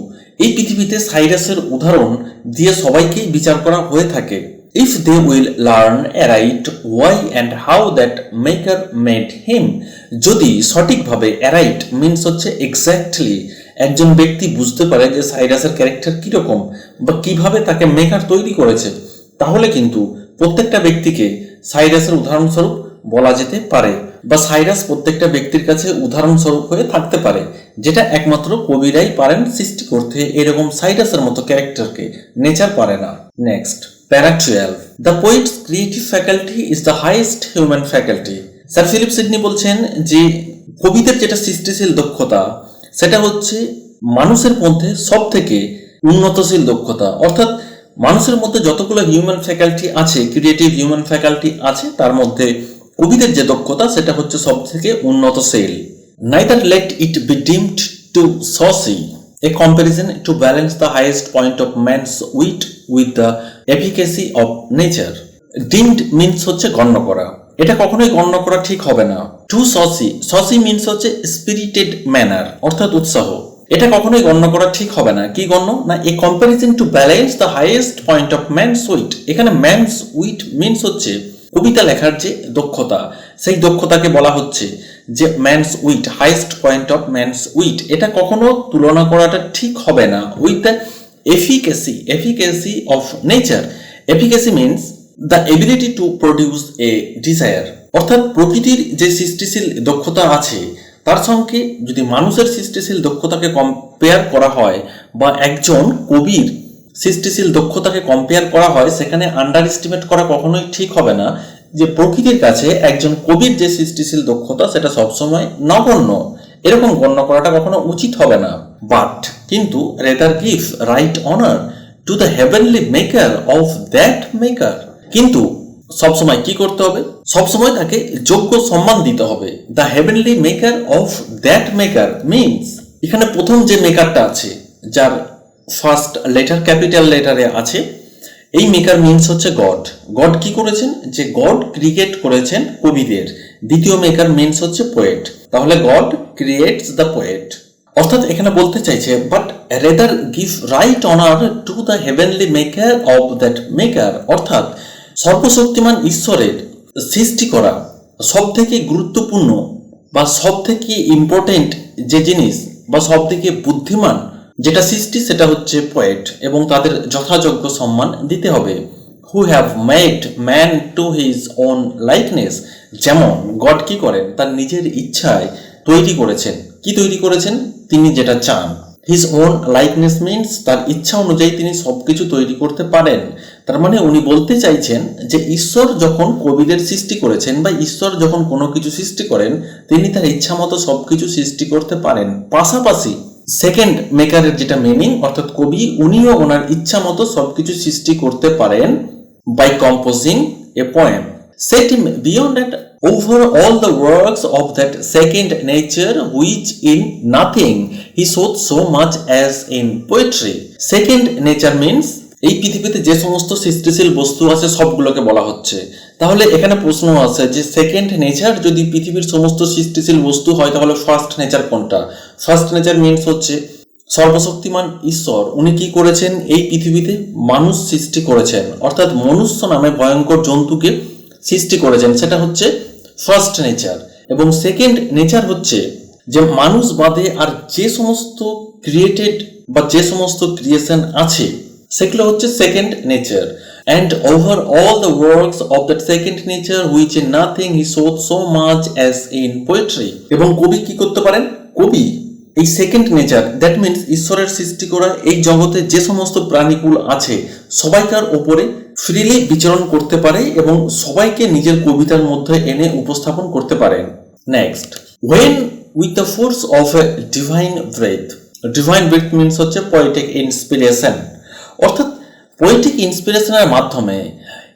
এই পৃথিবীতে সাইরাসের উদাহরণ দিয়ে সবাইকেই বিচার করা হয়ে থাকে। If they will learn aright why and how that maker made him, যদি সঠিকভাবে অ্যারাইট মিনস হচ্ছে এক্স্যাক্টলি একজন ব্যক্তি বুঝতে পারে যে সাইরাসের ক্যারেক্টার কিরকম বা কিভাবে তাকে মেকার তৈরি করেছে, তাহলে কিন্তু প্রত্যেকটা ব্যক্তিকে সাইরাসের উদাহরণস্বরূপ বলা যেতে পারে বা সাইরাস প্রত্যেকটা ব্যক্তির কাছে উদাহরণস্বরূপ হয়ে থাকতে পারে, যেটা একমাত্র কবিরাই পারেন সৃষ্টি করতে এরকম সাইরাসের মতো ক্যারেক্টারকে, নেচার পারে না। Next, para 12, the poet's creative faculty is the highest human faculty. Sir Philip Sidney বলছেন যে কবিদের যেটা সৃষ্টিশীল দক্ষতা সেটা হচ্ছে মানুষের মধ্যে সব থেকে উন্নতশীল দক্ষতা, অর্থাৎ মানুষের মধ্যে যতগুলো হিউম্যান ফ্যাকাল্টি আছে, ক্রিয়েটিভ হিউম্যান ফ্যাকাল্টি আছে, তার মধ্যে কবিদের যে দক্ষতা সেটা হচ্ছে সব থেকে উন্নতশীল। Neither let it be deemed too saucy a comparison to balance the highest point of man's wit with the efficacy of nature. Deemed means হচ্ছে গণ্য করা, এটা কখনোই গণ্য করা ঠিক হবে না। টু সসি, সসি মিনস হচ্ছে স্পিরিটেড ম্যানার, অর্থাৎ উৎসাহ, এটা কখনোই গণ্য করা ঠিক হবে না। কি গণ্য না, a comparison to balance the highest point of man's wit, এখানে ম্যানস উইট মিনস হচ্ছে কবিতা লেখার যে দক্ষতা, সেই দক্ষতাকে বলা হচ্ছে যে man's wit, highest point of man's wit, এটা কখনো তুলনা করাটা ঠিক হবে না with the efficacy of nature. Efficacy means the ability to produce a desire, অর্থাৎ প্রকৃতির যে সৃষ্টিশীল দক্ষতা আছে তার সঙ্গে যদি মানুষের সৃষ্টিশীল দক্ষতাকে কম্পেয়ার করা হয় বা একজন কবির সৃষ্টিশীল দক্ষতাকে কম্পেয়ার করা হয়, সেখানে আন্ডার এস্টিমেট করা কখনোই ঠিক হবে না যে প্রকৃতির কাছে একজন কবির যে সৃষ্টিশীল দক্ষতা সেটা সবসময় নগণ্য, এরকম গণ্য করাটা কখনো উচিত হবে না। বাট কিন্তু rather give right honour to the heavenly maker of that maker, কিন্তু সবসময় কি করতে হবে, সবসময় তাকে যোগ্য সম্মান দিতে হবে। The heavenly maker of that maker means, এখানে প্রথম যে মেকারটা আছে যার ফার্স্ট লেটার ক্যাপিটাল লেটারে আছে, এই মেকার মিনস হচ্ছে গড। গড কি করেছেন, যে গড ক্রিয়েট করেছেন কবিদের। দ্বিতীয় মেকার মিনস হচ্ছে পোয়েট, তাহলে গড ক্রিয়েটস দ্য পোয়েট। অর্থাৎ এখানে বলতে চাইছে but rather give right honour to the heavenly maker of that maker, অর্থাৎ সর্বশক্তিমান ঈশ্বরের সৃষ্টি করা সব থেকে গুরুত্বপূর্ণ বা সব থেকে ইম্পর্টেন্ট যে জিনিস বা সব থেকে বুদ্ধিমান যেটা সৃষ্টি সেটা হচ্ছে পোয়েট, এবং তাদের যথাযোগ্য সম্মান দিতে হবে। Who have made man to his own likeness, যেমন গড কি করেন, তার নিজের ইচ্ছায় তৈরি করেছেন। কি তৈরি করেছেন, তিনি যেটা চান। হিজ ওন লাইকনেস মিনস, তার ইচ্ছা অনুযায়ী তিনি সবকিছু তৈরি করতে পারেন। তার মানে উনি বলতে চাইছেন যে ঈশ্বর যখন কবিদের সৃষ্টি করেছেন বা ঈশ্বর যখন কোনো কিছু সৃষ্টি করেন, তিনি তার ইচ্ছা মতো সবকিছু সৃষ্টি করতে পারেন। পাশাপাশি সেকেন্ড মেকারের যেটা মিনিং, অর্থাৎ কবি উনিও ওনার ইচ্ছা মতো সবকিছু সৃষ্টি করতে পারেন by composing a poem setting beyond and over all the works of that second nature which in nothing he showed so much as in poetry. Second nature means এই পৃথিবীতে যে সমস্ত সৃষ্টিশীল বস্তু আছে সবগুলোকে বলা হচ্ছে। তাহলে এখানে প্রশ্ন আছে যে সেকেন্ড নেচার যদি পৃথিবীর সমস্ত সৃষ্টিশীল বস্তু হয় তাহলে ফার্স্ট নেচার কোনটা? ফার্স্ট নেচার মিনস হচ্ছে সর্বশক্তিমান ঈশ্বর উনি কি করেছেন, এই পৃথিবীতে মানুষ সৃষ্টি করেছেন, অর্থাৎ মনুষ্য নামে ভয়ঙ্কর জন্তুকে সৃষ্টি করেছেন, সেটা হচ্ছে ফার্স্ট নেচার। এবং সেকেন্ড নেচার হচ্ছে যে মানুষ বাদে আর যে সমস্ত ক্রিয়েটেড বা যে সমস্ত ক্রিয়েশন আছে সেগুলো হচ্ছে second nature. And over all the works of that second nature which in nothing he showed so much as in poetry. এবং কবি কি করতে পারেন, কবি এই সেকেন্ড নেচার দ্যাট মিনস ঈশ্বরের সৃষ্টি করা এই জগতে যে সমস্ত প্রাণীকুল আছে সবাইকার ওপরে ফ্রিলি বিচরণ করতে পারে এবং সবাইকে নিজের কবিতার মধ্যে এনে উপস্থাপন করতে পারেন। Next, when with the force of a divine breath. Divine breath means হচ্ছে পোয়েটিক ইন্সপিরেশন, অর্থাৎ পোয়েটিক ইন্সপিরেশনের মাধ্যমে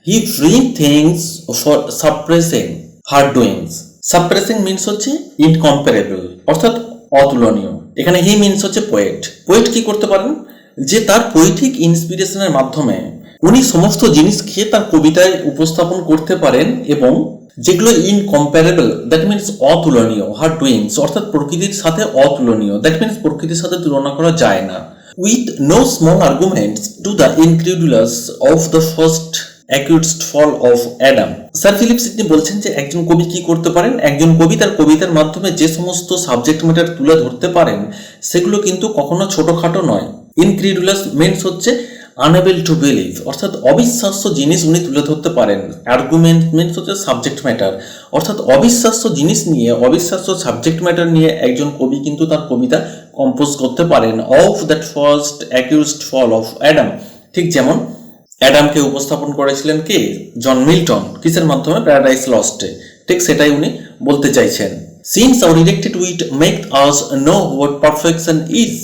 he bring things for surpassing her doings. Surpassing means হচ্ছে ইনকম্পারেবল, অর্থাৎ অতুলনীয়। এখানে হি মিনস হচ্ছে পোয়েট। পোয়েট কি করতে পারেন, যে তার পোয়েটিক ইন্সপিরেশনের মাধ্যমে উনি সমস্ত জিনিসকে তার কবিতায় উপস্থাপন করতে পারেন এবং যেগুলো ইনকম্পারেবল দ্যাট মিনস অতুলনীয়, হার ডুইংস অর্থাৎ প্রকৃতির সাথে অতুলনীয়, দ্যাট মিনস প্রকৃতির সাথে তুলনা করা যায় না। With no small arguments to the incredulous of the first accused fall of Adam. Sir Philip Sidney বলছেন যে একজন কবি কি করতে পারেন, একজন কবি তার কবিতার মাধ্যমে যে সমস্ত সাবজেক্ট ম্যাটার তুলে ধরতে পারেন সেগুলো কিন্তু কখনো ছোটখাটো নয়। ইনক্রিডুলাস মিনস হচ্ছে আনএবল টু বিলিভ, অর্থাৎ অবিশ্বাস্য জিনিস উনি তুলে ধরতে পারেন। আর্গুমেন্ট মিনস হচ্ছে সাবজেক্ট ম্যাটার, অর্থাৎ অবিশ্বাস্য জিনিস নিয়ে অবিশ্বাস্য সাবজেক্ট ম্যাটার নিয়ে একজন কবি কিন্তু তার কবিতা কম্পোজ করতে পারেন। Of that first accused fall of Adam, ঠিক যেমন অ্যাডামকে উপস্থাপন করেছিলেন কে, জন মিল্টন, কিসের মাধ্যমে, প্যারাডাইস লস্টে। ঠিক সেটাই উনি বলতে চাইছেন। Since are erected with make us know what perfection is.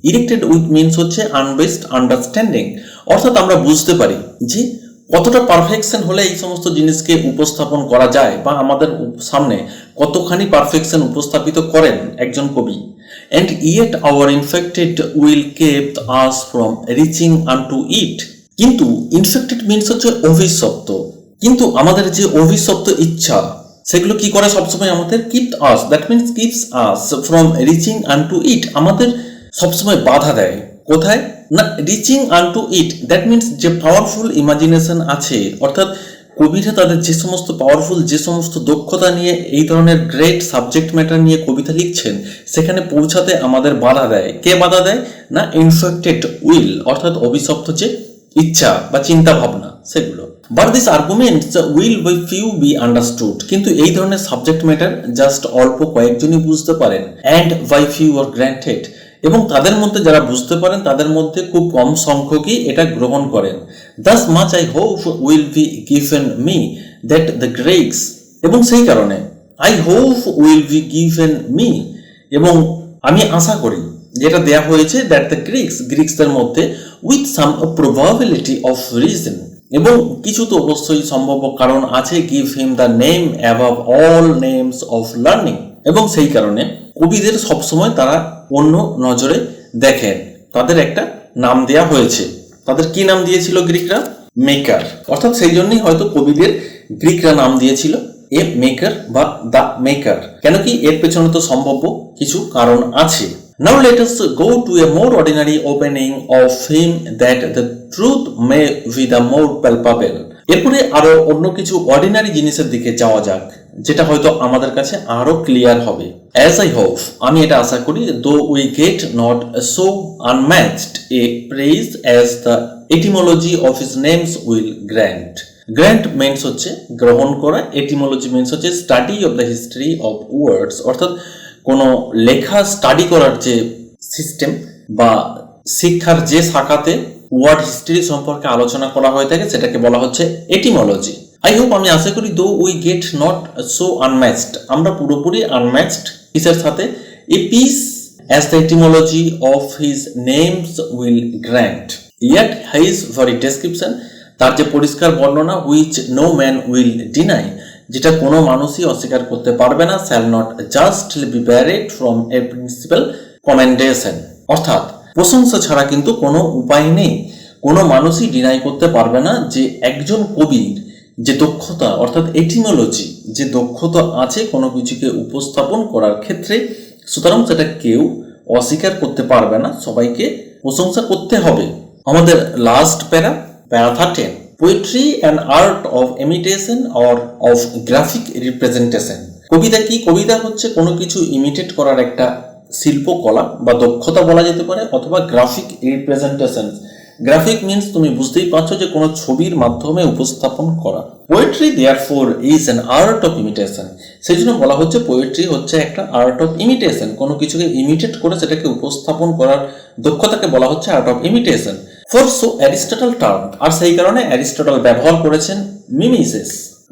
Erected with means হচ্ছে আনবেসড আন্ডারস্ট্যান্ডিং, অর্থাৎ আমরা বুঝতে পারি যে কতটা পারফেকশন হলে এই সমস্ত জিনিসকে উপস্থাপন করা যায় বা আমাদের সামনে কতখানি পারফেকশন উপস্থাপিত করেন একজন কবি। And yet our infected will kept us from reaching unto it. কিন্তু ইনফেক্টেড মিনস হচ্ছে অভিশপ্ত, কিন্তু আমাদের যে অভিশপ্ত ইচ্ছা সেগুলো কি করে সবসময় আমাদের কিপড আস, দ্যাট মিনস keeps us from reaching unto it, আমাদের সবসময় বাধা দেয়। কোথায় না, reaching unto it, that means যে পাওয়ারফুল ইমাজিনেশন আছে, অর্থাৎ কবিরা তাদের যে সমস্ত পাওয়ারফুল যে সমস্ত দক্ষতা নিয়ে এই ধরনের গ্রেট সাবজেক্ট ম্যাটার নিয়ে কবিতা লিখছেন সেখানে পৌঁছাতে আমাদের বাধা দেয়। কে বাধা দেয় না, ইনফেক্টেড উইল, অর্থাৎ অভিশপ্ত যে ইচ্ছা বা চিন্তা ভাবনা সেগুলো। But this arguments will buy few B understood, কিন্তু এই ধরনের সাবজেক্ট ম্যাটার জাস্ট অল্প কয়েকজনই বুঝতে পারেন। And by few are granted, এবং তাদের মধ্যে যারা বুঝতে পারেন তাদের মধ্যে খুব কম সংখ্যকই এটা গ্রহণ করেন। Thus much I hope will be given me that the Greeks, এবং সেই কারণে I hope will be given me, এবং আমি আশা করি যেটা দেয়া হয়েছে that the গ্রিক্সদের মধ্যে with some probability of reason, এবং কিছু তো অবশ্যই সম্ভাব্য কারণ আছে, give him the name above all names of learning, এবং সেই কারণে কবিদের সবসময় তারা অন্য নজরে দেখেন, তাদের একটা নাম দেয়া হয়েছে। তাদের কি নাম দিয়েছিল গ্রিকরা? মেকার। অর্থাৎ সেই জন্যই হয়তো কবিদের গ্রিকরা নাম দিয়েছিল এ মেকার বা দ্য মেকার। কেন কি? এর পেছনে তো সম্ভাব্য কিছু কারণ আছে। Now let us go to a more ordinary opening of him that the truth may be the more palpable. এরপরে আরো অন্য কিছু অর্ডিনারি জিনিসের দিকে যাওয়া যাক, যেটা হয়তো আমাদের কাছে আরো ক্লিয়ার হবে। As I hope, আমি এটা আশা করি, though we get not so unmatched a praise as the etymology of his names will grant. Grant means হচ্ছে গ্রহণ করা, etymology means হচ্ছে study of the history of words, অর্থাৎ কোন লেখা স্টাডি করার যে সিস্টেম বা শিক্ষার যে শাখাতে ওয়ার্ড হিস্ট্রি সম্পর্কে আলোচনা করা হয়ে থাকে সেটাকে বলা হচ্ছে এটিমোলজি। আই হোপ, আমি আশা করি, though we get not so unmatched, আমরা পুরোপুরি আনম্যাচড কিসের সাথে? A piece as the etymology of his names will grant, yet his very description, তার যে পরিষ্কার বর্ণনা, which no man will deny, যেটা কোনো মানুষই অস্বীকার করতে পারবে না, shall not justly be barred from a principal commendation, অর্থাৎ প্রশংসা ছাড়া কিন্তু কোনো উপায় নেই। কোনো মানুষই ডিনাই করতে পারবে না যে একজন কবির যে দক্ষতা, অর্থাৎ এটিমোলজি যে দক্ষতা আছে কোনো কিছুকে উপস্থাপন করার ক্ষেত্রে, সুতরাং সেটা কেউ অস্বীকার করতে পারবে না, সবাইকে প্রশংসা করতে হবে। আমাদের last para 13, poetry and art of imitation or of graphic representation. কবিতা কি? কবিতা হচ্ছে কোনো কিছু ইমিটেট করার একটা শিল্পকলা বা দক্ষতা বলা যেতে পারে, অথবা গ্রাফিক রিপ্রেজেন্টেশন। গ্রাফিক মিন্স তুমি বুঝতেই পারছো যে কোনো ছবির মাধ্যমে উপস্থাপন করা। Poetry therefore is an art of imitation, সেই জন্য বলা হচ্ছে পোয়েট্রি হচ্ছে একটা আর্ট অফ ইমিটেশন, কোনো কিছুকে ইমিটেট করে সেটাকে উপস্থাপন করার দক্ষতাকে বলা হচ্ছে art of imitation. For so Aristotle term, আর সেই কারণে অ্যারিস্টটল ব্যবহার করেছেন mimesis.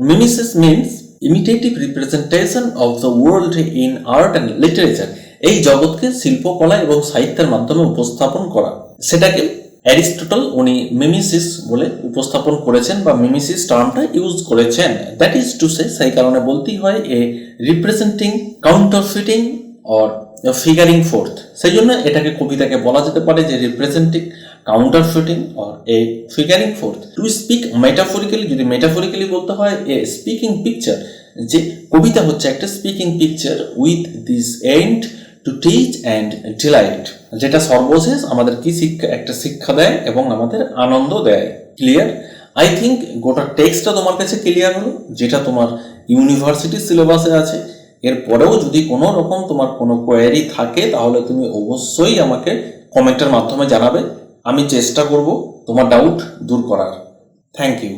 Mimesis means imitative representation of the world in art and literature, এই জগৎকে শিল্পকলা এবং সাহিত্যের মাধ্যমে উপস্থাপন করা, সেটাকে অ্যারিস্টটল উনি মিমিসিস বলে উপস্থাপন করেছেন বা মিমিসিস টার্মটা ইউজ করেছেন। দ্যাট ইজ টু সে, সেই কারণে বলতেই হয় a representing, counterfeiting or figuring forth, সেই জন্য এটাকে কবিতাকে বলা যেতে পারে যে representing, counterfeiting or a figuring forth. To speak metaphorically, যদি মেটাফরিক্যালি বলতে হয় এ স্পিকিং পিকচার, যে কবিতা হচ্ছে একটা speaking picture with this end to teach and delight, যেটা সর্বশেষ আমাদের কি শিক্ষা, একটা শিক্ষা দেয় এবং আমাদের আনন্দ দেয়। ক্লিয়ার? আই থিঙ্ক গোটা টেক্সটটা তোমার কাছে ক্লিয়ার হলো, যেটা তোমার ইউনিভার্সিটি সিলেবাসে আছে। এরপরেও যদি কোনো রকম তোমার কোনো কোয়ারি থাকে তাহলে তুমি অবশ্যই আমাকে কমেন্টের মাধ্যমে জানাবে, আমি চেষ্টা করব তোমার ডাউট দূর করার। Thank you.